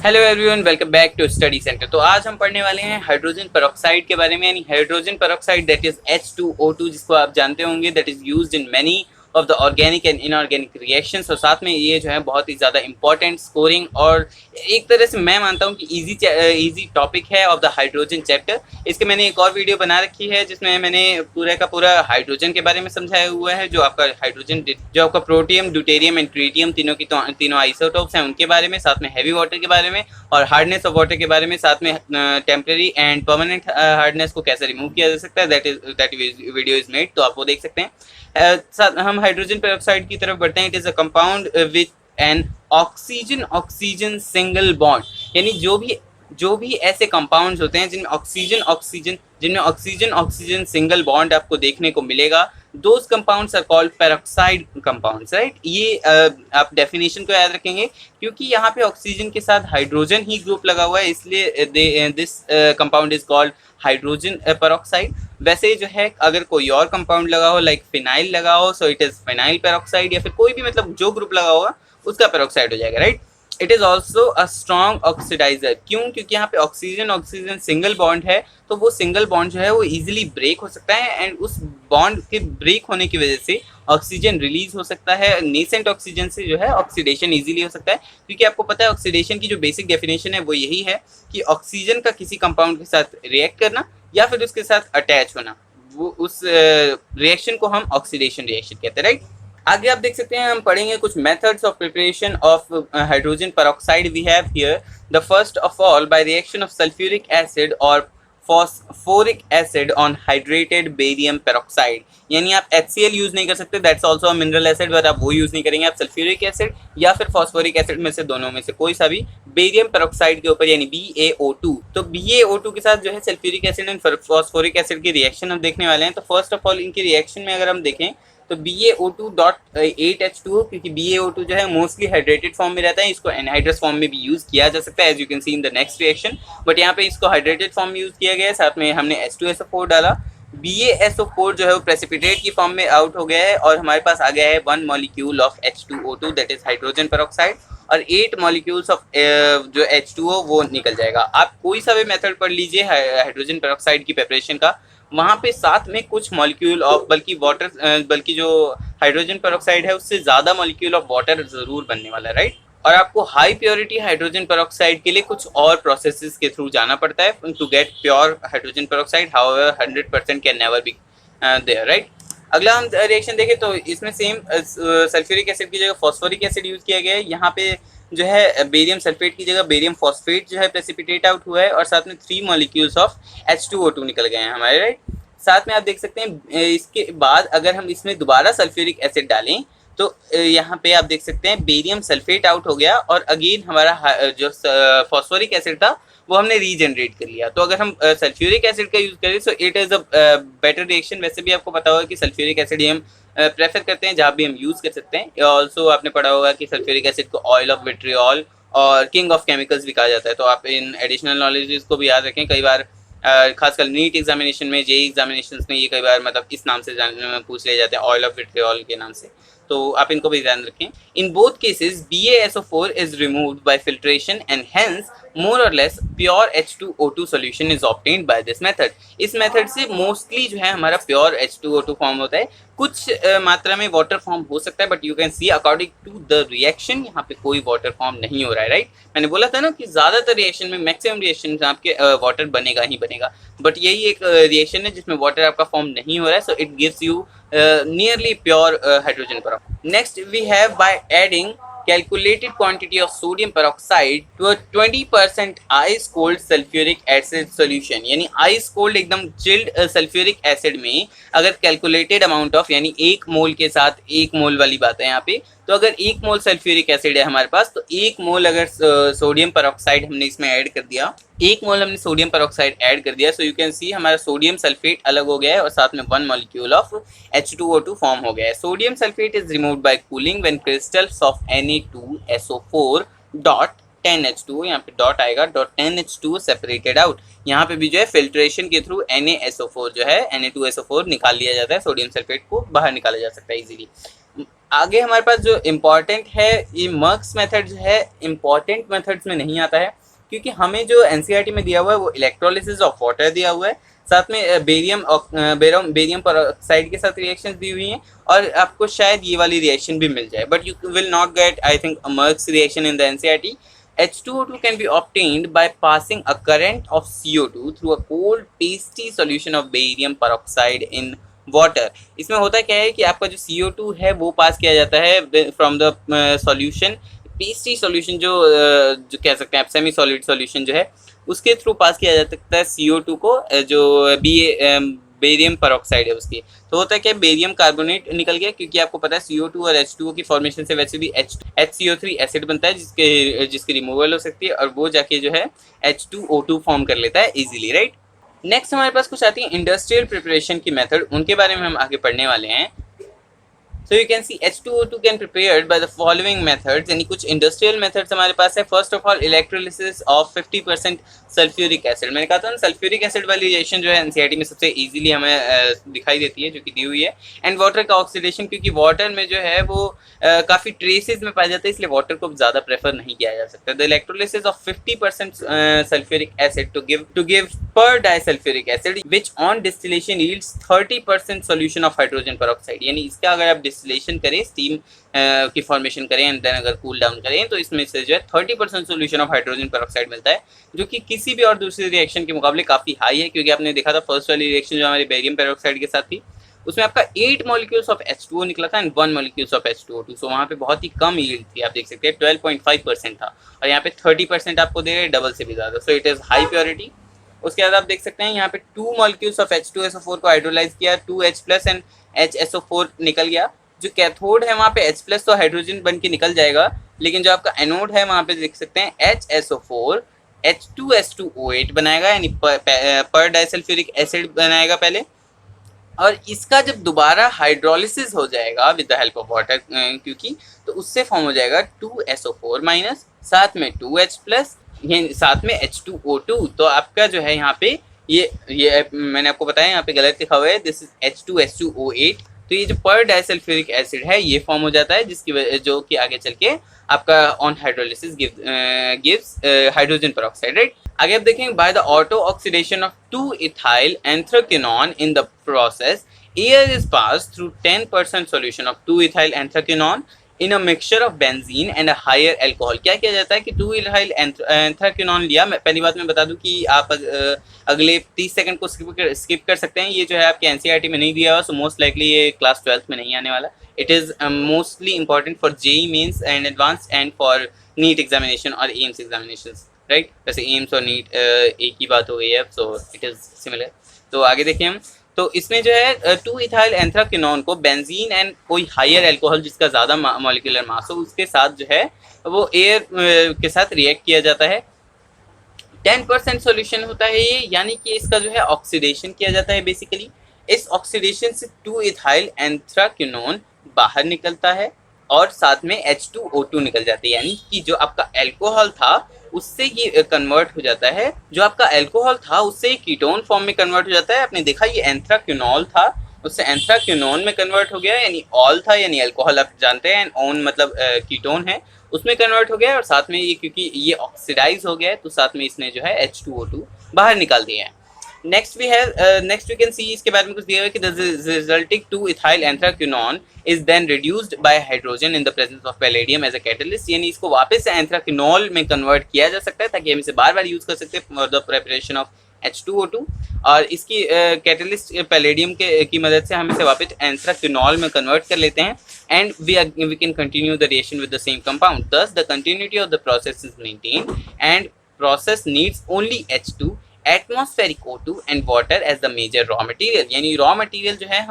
Hello everyone, welcome back to study centre. तो आज हम पढ़ने वाले हैं हाइड्रोजन पेरोक्साइड के बारे में, यानी hydrogen peroxide that is H2O2, जिसको आप जानते होंगे that is used in many of the organic and inorganic reactions. और साथ में ये जो है बहुत ही ज़्यादा इंपॉर्टेंट स्कोरिंग और एक तरह से मैं मानता हूँ कि इजी टॉपिक है ऑफ द हाइड्रोजन चैप्टर। इसके मैंने एक और वीडियो बना रखी है जिसमें मैंने पूरा का पूरा हाइड्रोजन के बारे में समझाया हुआ है, जो आपका हाइड्रोजन, जो आपका प्रोटियम, ड्यूटेरियम एंड ट्रिटियम तीनों आइसोटोप्स हैं उनके बारे में, साथ में हैवी वाटर के बारे में और हार्डनेस ऑफ वाटर के बारे में, साथ में टेम्परेरी एंड परमानेंट हार्डनेस को कैसे रिमूव किया जा सकता है, दैट वीडियो इज मेड, तो आप वो देख सकते हैं। हम हाइड्रोजन पेरोक्साइड की तरफ बढ़ते हैं। It is a compound with an oxygen single bond, यानी जो भी ऐसे कंपाउंड्स होते हैं जिनमें ऑक्सीजन सिंगल बॉन्ड आपको देखने को मिलेगा, those compounds are called peroxide compounds, right. ये आप डेफिनेशन को याद रखेंगे क्योंकि यहाँ पे ऑक्सीजन के साथ हाइड्रोजन ही ग्रुप लगा हुआ है, इसलिए this compound is called hydrogen peroxide. वैसे जो है अगर कोई और कंपाउंड लगा हो, लाइक फिनाइल लगा हो, so it is phenyl peroxide, या फिर कोई भी मतलब जो ग्रुप लगा होगा उसका पेरोक्साइड हो जाएगा, right. It is also a strong oxidiser. क्यों? क्योंकि यहाँ पे ऑक्सीजन सिंगल बॉन्ड है, तो वो सिंगल बॉन्ड जो है वो इजीली ब्रेक हो सकता है एंड उस बॉन्ड के ब्रेक होने की वजह से ऑक्सीजन रिलीज हो सकता है। नेसेंट ऑक्सीजन से जो है ऑक्सीडेशन इजीली हो सकता है, क्योंकि आपको पता है ऑक्सीडेशन की जो बेसिक डेफिनेशन है वो यही है कि ऑक्सीजन का किसी कंपाउंड के साथ रिएक्ट करना या फिर उसके साथ अटैच होना, वो उस रिएक्शन को हम ऑक्सीडेशन रिएक्शन कहते हैं, राइट। आगे आप देख सकते हैं, हम पढ़ेंगे कुछ methods of preparation of hydrogen peroxide. We have here the first of all by reaction of sulphuric acid और phosphoric acid on hydrated barium peroxide. यानी आप HCl यूज नहीं कर सकते, that's also a mineral acid, but आप वो use नहीं करेंगे। आप सल्फ्यूरिक एसिड या फिर फॉस्फोरिक एसिड में से दोनों में से कोई सा भी बेरियम पेरोक्साइड के ऊपर, यानी BaO2, तो BaO2 के साथ जो है sulphuric acid and phosphoric acid की रिएक्शन हम देखने वाले हैं। तो फर्स्ट ऑफ ऑल इनकी रिएक्शन में अगर हम देखें तो BaO2.8H2O, क्योंकि BaO2 जो है मोस्टली हाइड्रेटेड फॉर्म में रहता है, इसको एनहाइड्रस फॉर्म में भी यूज किया जा सकता है, as you can see in the next reaction, but यहाँ पे इसको हाइड्रेटेड फॉर्म में यूज किया गया है। साथ में हमने H2SO4 डाला। BaSO4 जो है वो प्रेसिपिटेट की फॉर्म में आउट हो गया है और हमारे पास आ गया है 1 molecule of H2O2 that is hydrogen peroxide, और 8 मॉलिक्यूल्स ऑफ जो H2O वो निकल जाएगा। आप कोई सा भी मेथड पढ़ लीजिए हाइड्रोजन पेरोक्साइड की प्रिपरेशन का, वहाँ पे साथ में कुछ मॉलिक्यूल ऑफ बल्कि जो हाइड्रोजन पेरोक्साइड है उससे ज़्यादा मॉलिक्यूल ऑफ वाटर ज़रूर बनने वाला है, राइट। और आपको हाई प्योरिटी हाइड्रोजन पेरोक्साइड के लिए कुछ और प्रोसेसेस के थ्रू जाना पड़ता है to get pure hydrogen peroxide. However 100% can never be there, right. अगला हम रिएक्शन देखें तो इसमें सेम सल्फ्यूरिक एसिड की जगह फॉस्फोरिक एसिड यूज किया गया है। यहाँ पे जो है बेरियम सल्फेट की जगह बेरियम फॉस्फेट जो है प्रेसिपिटेट आउट हुआ है और साथ में 3 मॉलिक्यूल्स ऑफ H2O2 निकल गए हैं हमारे, राइट। साथ में आप देख सकते हैं इसके बाद अगर हम इसमें दोबारा सल्फ्यूरिक एसिड डालें तो यहाँ पे आप देख सकते हैं बेरियम सल्फेट आउट हो गया और अगेन हमारा जो फॉस्फोरिक एसिड था वो हमने रीजनरेट कर लिया। तो अगर हम सल्फ्यूरिक एसिड का यूज करें so it is a better reaction. वैसे भी आपको पता होगा कि सल्फ्यूरिक एसिड हम प्रेफर करते हैं जहाँ भी हम यूज कर सकते हैं। ऑल्सो आपने पढ़ा होगा कि सल्फ्यूरिक एसिड को ऑयल ऑफ विट्रियोल और किंग ऑफ केमिकल्स भी कहा जाता है। तो आप इन एडिशनल नॉलेज को भी याद रखें। कई बार खासकर नीट एग्जामिनेशन में, जेई एग्जामिनेशन में ये कई बार मतलब इस नाम से पूछ लिए जाते हैं, ऑयल ऑफ विट्रियोल के नाम से, तो आप इनको भी ध्यान रखें। In both cases BaSO4 is removed by filtration and hence more or less pure H2O2 solution is obtained by this method. इस मेथड से मोस्टली जो है हमारा प्योर H2O2 फॉर्म होता है। कुछ मात्रा में वाटर फॉर्म हो सकता है, but you can see according to the reaction यहाँ पे कोई वाटर फॉर्म नहीं हो रहा है, राइट। मैंने बोला था ना कि ज्यादातर रिएक्शन में, मैक्सिमम रिएक्शन में आपके वाटर बनेगा ही बनेगा, बट यही एक रिएक्शन है जिसमें वाटर आपका फॉर्म नहीं हो रहा है, so it gives you nearly pure hydrogen peroxide. Next we have by adding calculated quantity of sodium peroxide to a 20% ice cold sulfuric acid solution। यानी ice cold एकदम chilled sulfuric acid में अगर calculated amount of, यानी 1 मोल के साथ 1 मोल वाली बात है यहाँ पे, तो अगर 1 मोल सल्फ्यूरिक एसिड है हमारे पास तो 1 मोल अगर सोडियम पेरोक्साइड हमने इसमें ऐड कर दिया, 1 मोल हमने सोडियम पेरोक्साइड ऐड कर दिया, सो यू कैन सी हमारा सोडियम सल्फेट अलग हो गया है और साथ में 1 मॉलिक्यूल ऑफ H2O2 फॉर्म हो गया है। Sodium sulphate is removed bye cooling when crystals of Na2SO4 dot 10H2O, यहाँ पे डॉट आएगा, डॉट 10H2O सेपरेटेड आउट। यहाँ पे भी जो है फिल्ट्रेशन के थ्रू NaSO4 जो है Na2SO4 निकाल लिया जाता है, सोडियम सल्फेट को बाहर निकाला जा सकता है इजीली। आगे हमारे पास जो इम्पॉर्टेंट है, ये मर्क्स मेथड जो है इम्पॉर्टेंट मेथड्स में नहीं आता है, क्योंकि हमें जो एनसीईआरटी में दिया हुआ है वो इलेक्ट्रोलिसिस ऑफ वाटर दिया हुआ है, साथ में बेरियम परऑक्साइड के साथ रिएक्शंस दी हुई हैं, और आपको शायद ये वाली रिएक्शन भी मिल जाए, but you will not gate I think marks reaction in the NCERT. H2O2 can be obtained by passing a current of CO2 through a cold pasty solution of barium peroxide in water. इसमें होता क्या है कि आपका जो CO2 है वो पास किया जाता है from the solution, pasty solution जो कह सकते हैं आप, सेमी सॉलिड सॉल्यूशन जो है उसके थ्रू पास किया जा सकता है CO2 को, जो बेरियम परऑक्साइड है उसकी. तो होता है क्या, बेरियम कार्बोनेट निकल गया, क्योंकि आपको पता है CO2 और H2O की फॉर्मेशन से वैसे भी HCO3 एसिड बनता है जिसकी रिमूवल हो सकती है, और वो जाके जो है H2O2 फॉर्म कर लेता है इजीली, राइट. नेक्स्ट हमारे पास कुछ आती है इंडस्ट्रियल प्रिपरेशन की मेथड, उनके बारे में हम आगे पढ़ने वाले हैं. So you can see H2O2 can prepared by the following methods, यानी कुछ इंडस्ट्रियल मेथड्स हमारे पास है. First of all electrolysis of 50% sulphuric acid. मैंने कहा था ना सल्फ्यूरिक एसिड वाली रिएक्शन जो है एनसीईआरटी में सबसे इजीली हमें दिखाई देती है, जो कि दी हुई है. एंड वाटर का ऑक्सीडेशन, क्योंकि वाटर में जो है वो काफ़ी ट्रेसेस में पाया जाता है, इसलिए वाटर को ज़्यादा प्रेफर नहीं किया जा सकता. The electrolysis of 50% sulphuric acid to give per disulphuric acid which on distillation yields 30% solution of hydrogen peroxide. यानी इसका अगर आप डिस्टिलेशन करें, स्टीम की फॉर्मेशन करें एंड देन अगर कूल डाउन करें, तो इसमें से जो है 30% सॉल्यूशन ऑफ हाइड्रोजन परऑक्साइड मिलता है, जो कि किसी भी और दूसरी रिएक्शन के मुकाबले काफ़ी हाई है. क्योंकि आपने देखा था फर्स्ट वाली रिएक्शन जो हमारी बेरियम पेरोक्साइड के साथ थी, उसमें आपका 8 मॉलिक्यूल्स ऑफ H2O निकला था एंड 1 मॉलिक्यूल्स ऑफ H2O2. सो वहाँ पे बहुत ही कम यील्ड थी, आप देख सकते हैं 12.5% था, और यहाँ पे 30% आपको दे रहे, डबल से भी ज़्यादा. So it is high purity. उसके बाद आप देख सकते हैं यहाँ पे 2 मॉलिक्यूल्स ऑफ H2SO4 को हाइड्रोलाइज किया, 2H+ एंड HSO4 निकल गया. जो कैथोड है वहाँ पे H+ तो हाइड्रोजन बन के निकल जाएगा, लेकिन जो आपका एनोड है वहाँ पे देख सकते हैं HSO4 H2S2O8 बनाएगा, यानी पर डाइसल्फ्यूरिक एसिड बनाएगा पहले, और इसका जब दोबारा हाइड्रोलिसिस हो जाएगा with the help of water, क्योंकि तो उससे फॉर्म हो जाएगा 2SO4-, साथ में 2H+, ये साथ में H2O2. तो आपका जो है यहाँ पे ये मैंने आपको बताया यहाँ पे गलत लिखा हुआ है, दिस इज H2S2O8. तो ये जो पर डाइसल्फ्यूरिक एसिड है ये फॉर्म हो जाता है, जिसकी जो कि आगे चल के आपका on hydrolysis gives hydrogen peroxide, right. आगे आप देखेंगे, by the auto oxidation of 2 ethyl anthraquinone in the process air is pass through 10% solution of 2 ethyl anthraquinone in a mixture of benzene and a higher alcohol. क्या किया जाता है कि 2 ethyl anthraquinone लिया. मैं पहली बात मैं बता दूं कि आप अगले 30 सेकंड को स्किप कर सकते हैं, ये जो है आपके एनसीईआरटी में नहीं दिया हुआ, सो मोस्ट लाइकली ये क्लास 12th में नहीं आने वाला. It is mostly important for JEE Mains and advance and for NEET examination और एम्स एग्जामिनेशन, राइट. वैसे एम्स और नीट एक ही बात हो गई है, सो इट इज़ सिमिलर. तो आगे देखिए हम, तो इसमें जो है 2 इथाइल एंथ्राक्विनोन को बेंजीन एंड कोई हायर एल्कोहल जिसका ज़्यादा मॉलिक्यूलर मास हो उसके साथ जो है वो एयर के साथ रिएक्ट किया जाता है. 10% सॉल्यूशन होता है ये, यानी कि इसका जो है ऑक्सीडेशन किया जाता है बेसिकली. इस ऑक्सीडेशन से 2 इथाइल एंथ्राक्विनोन बाहर निकलता है और साथ में H2O2 निकल जाती है, यानी कि जो आपका अल्कोहल था उससे ये कन्वर्ट हो जाता है, जो आपका अल्कोहल था उससे कीटोन फॉर्म में कन्वर्ट हो जाता है. आपने देखा ये एंथ्राक्विनोल था, उससे एंथ्राक्विनोन में कन्वर्ट हो गया, यानी ऑल था यानी अल्कोहल आप जानते हैं, ओन मतलब कीटोन है, उसमें कन्वर्ट हो गया, और साथ में ये क्योंकि ये ऑक्सीडाइज हो गया है तो साथ में इसने जो है H2O2 बाहर निकाल दिया है. नेक्स्ट वी कैन सी, इसके बारे में कुछ दिया है कि the resulting 2 ethyl anthraquinone is then reduced by hydrogen in the presence of palladium as a catalyst. यानी इसको वापस से एंथ्राक्विनोल में कन्वर्ट किया जा सकता है ताकि हम इसे बार बार यूज कर सकते हैं for the preparation of H2O2, और इसकी कैटलिस्ट पैलेडियम की मदद से हम इसे वापस एंथ्राक्विनोल में कन्वर्ट कर लेते हैं, and we can continue the reaction with the same compound. Thus the continuity of the process is maintained and process needs only H2, atmospheric O2 and water as the major raw material. यानी raw material जो है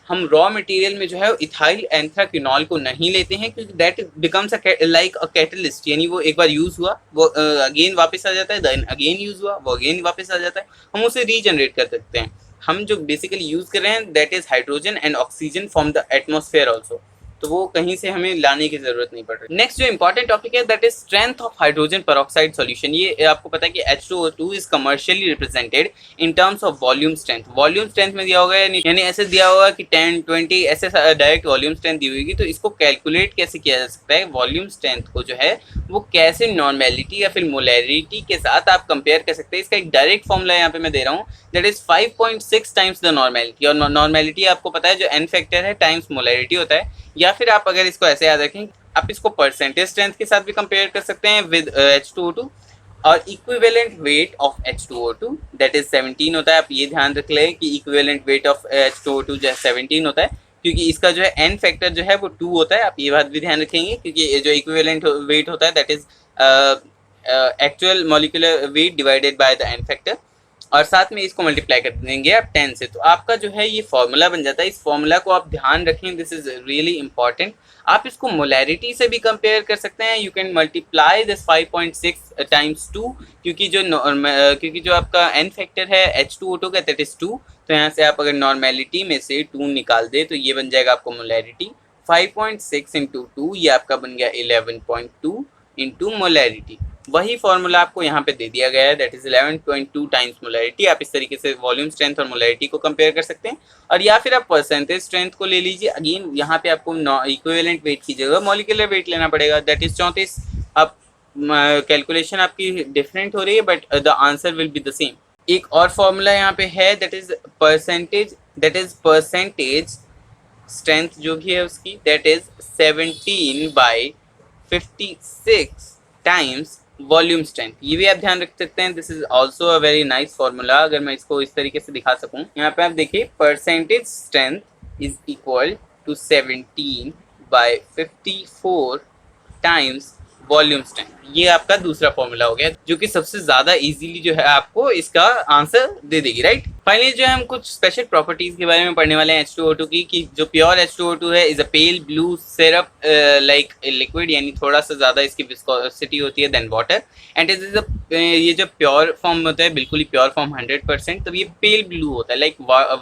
हम raw material में जो है ethyl एंथ्राक्विनोल को नहीं लेते हैं, क्योंकि that becomes like a catalyst. यानी वो एक बार यूज हुआ वो अगेन वापस आ जाता है, देन अगेन यूज हुआ वो अगेन वापस आ जाता है, हम उसे रीजनरेट कर सकते हैं. हम जो बेसिकली यूज कर रहे हैं that is hydrogen and oxygen from the atmosphere also. तो वो कहीं से हमें लाने की जरूरत नहीं पड़ रही। नेक्स्ट जो इंपॉर्टेंट टॉपिक है that is strength of hydrogen peroxide solution. ये आपको पता है कि H2O2 is commercially represented in terms of volume strength. Volume strength में दिया होगा, यानी ऐसे दिया होगा कि 10, 20 ऐसे डायरेक्ट वॉल्यूम स्ट्रेंथ दी होगी। तो इसको कैलकुलेट कैसे किया जा सकता है, वॉल्यूम स्ट्रेंथ को जो है वो कैसे नॉर्मेलिटी या फिर मोलैरिटी के साथ आप कंपेयर कर सकते हैं। इसका एक डायरेक्ट फॉर्मूला यहाँ पे मैं दे रहा हूँ, that is 5.6 times the normality. और नॉर्मेलिटी आपको पता है जो n फैक्टर है टाइम्स मोलैरिटी होता है। या फिर आप अगर इसको ऐसे याद रखें, आप इसको परसेंटेज स्ट्रेंथ के साथ भी कंपेयर कर सकते हैं विद H2O2। और equivalent weight of H2O2 that is 17 होता है। आप ये ध्यान रख लें कि इक्विवेलेंट वेट ऑफ H2O2 जो है 17 होता है, क्योंकि इसका जो है n फैक्टर जो है वो 2 होता है। आप ये बात भी ध्यान रखेंगे, क्योंकि जो इक्विवेलेंट वेट होता है that is actual molecular weight divided by the n factor, और साथ में इसको मल्टीप्लाई कर देंगे आप 10 से, तो आपका जो है ये फॉर्मूला बन जाता है। इस फॉर्मूला को आप ध्यान रखें, दिस इज रियली इंपॉर्टेंट। आप इसको मोलैरिटी से भी कंपेयर कर सकते हैं। You can multiply this 5.6 times 2, क्योंकि जो आपका n फैक्टर है H2O2 का दैट इज 2, तो यहाँ से आप अगर नॉर्मेलिटी में से 2 निकाल दे तो ये बन जाएगा आपको मोलैरिटी। 5.6 इंटू 2 ये आपका बन गया 11.2 इंटू मोलैरिटी। वही फॉर्मूला आपको यहाँ पे दे दिया गया है, दैट इज 11.2 टाइम्स मोलैरिटी। आप इस तरीके से वॉल्यूम स्ट्रेंथ और मोलैरिटी को कंपेयर कर सकते हैं। और या फिर आप परसेंटेज स्ट्रेंथ को ले लीजिए। अगेन यहाँ पे आपको इक्विवेलेंट वेट की जगह मॉलिक्यूलर वेट लेना पड़ेगा, दैट इज 34। अब कैलकुलेशन आपकी डिफरेंट हो रही है but the answer will be the same. एक और फॉर्मूला यहाँ पे है दैट इज परसेंटेज स्ट्रेंथ जो भी है उसकी, that is 17/56 times volume strength. ये भी आप ध्यान रख सकते हैं, this is also a very nice formula. अगर मैं इसको इस तरीके से दिखा सकूं, यहाँ पे आप देखिए percentage strength is equal to 17/54 times volume strength. ये आपका दूसरा फॉर्मूला हो गया, जो कि सबसे ज्यादा इजीली जो है आपको इसका आंसर दे देगी, राइट। फाइनली जो है हम कुछ स्पेशल प्रॉपर्टीज के बारे में पढ़ने वाले हैं H2O2 की, कि जो प्योर H2O2 है is a pale blue syrup like liquid, यानी थोड़ा सा ज्यादा इसकी विस्कोसिटी होती है than water. And it is ये जो प्योर फॉर्म होता है, बिल्कुल ही प्योर फॉर्म 100%, तब ये पेल ब्लू होता है। लाइक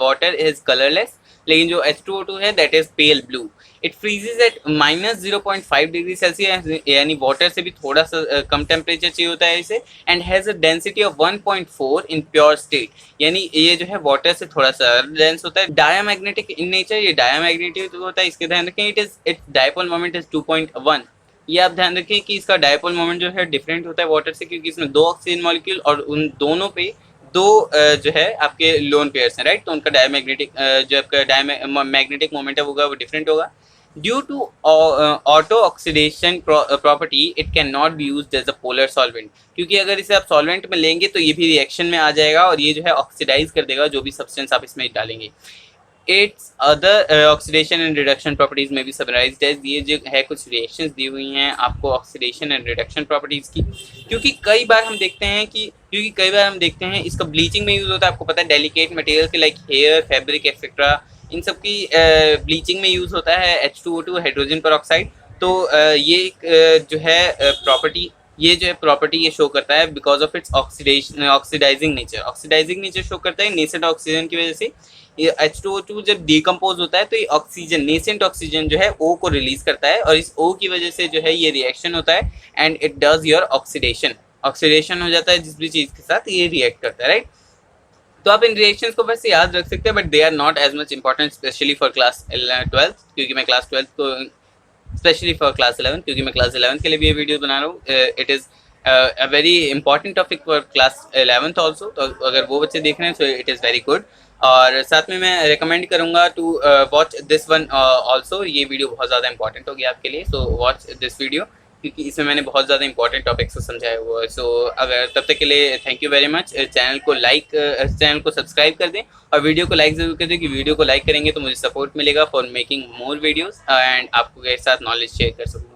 वाटर इज कलरलेस, लेकिन जो H2O2 है that is pale blue. It freezes at -0.5 degree Celsius, यानी वाटर से भी थोड़ा सा कम टेम्परेचर चाहिए होता है इसे। And has a density of 1.4 in pure state, यानी ये जो है वाटर से थोड़ा सा डेंस होता है। डायामैग्नेटिक इन नेचर, ये डायामैग्नेटिक होता है, इसके ध्यान रखें। It's dipole moment is 2.1। ये आप ध्यान रखें कि इसका डायपोल मोमेंट जो है डिफरेंट होता है वाटर से, क्योंकि इसमें 2 ऑक्सीजन मॉलिक्यूल और उन दोनों पे 2 जो है आपके लोन पेयर्स हैं, राइट। तो उनका डायमैग्नेटिक जो आपका मैग्नेटिक मोमेंट है वो डिफरेंट होगा। Due to auto oxidation property it can not be used as a polar solvent, क्योंकि अगर इसे आप सॉल्वेंट में लेंगे तो ये भी रिएक्शन में आ जाएगा और ये जो है ऑक्सीडाइज कर देगा जो भी सब्सटेंस आप इसमें डालेंगे। It's other oxidation and reduction properties में भी समराइज्ड है। ये जो है कुछ रिएक्शंस दी हुई हैं आपको ऑक्सीडेशन एंड रिडक्शन प्रॉपर्टीज की, क्योंकि कई बार हम देखते हैं इसका ब्लीचिंग में यूज होता है। आपको पता है डेलिकेट मटेरियल के लाइक हेयर, फैब्रिक एक्सेट्रा, इन सब की ब्लीचिंग में यूज होता है H2O2 हाइड्रोजन पेरोक्साइड। तो ये जो है प्रॉपर्टी ये शो करता है because of its oxidising nature show करता है नेसेंट ऑक्सीजन की वजह से। ये H2O2 जब डिकम्पोज होता है तो ये ऑक्सीजन, नेसेंट ऑक्सीजन जो है O को रिलीज करता है, और इस O की वजह से जो है ये रिएक्शन होता है and it does your oxidation हो जाता है जिस भी चीज के साथ ये रिएक्ट करता है, राइट। तो आप इन रिएक्शंस को वैसे याद रख सकते हैं, but they are not as much important specially for class 12, क्योंकि मैं क्लास 12 को स्पेशली फॉर क्लास 11, क्योंकि मैं क्लास 11 के लिए भी ये वीडियो बना रहा हूँ। It is a very important topic for class 11th also, तो अगर वो बच्चे देख रहे हैं तो इट इज़ वेरी गुड। और साथ में मैं रिकमेंड करूँगा to watch this one also. ये वीडियो बहुत ज़्यादा इंपॉर्टेंट होगी आपके लिए, सो वॉच दिस वीडियो, क्योंकि इसमें मैंने बहुत ज़्यादा इंपॉर्टेंट टॉपिक्स को समझाया हुआ है। सो अगर तब तक के लिए thank you very much. Channel को सब्सक्राइब कर दें और वीडियो को लाइक ज़रूर कर दें, कि वीडियो को लाइक करेंगे तो मुझे सपोर्ट मिलेगा for making more videos and आपको के साथ नॉलेज शेयर कर सकूँगा।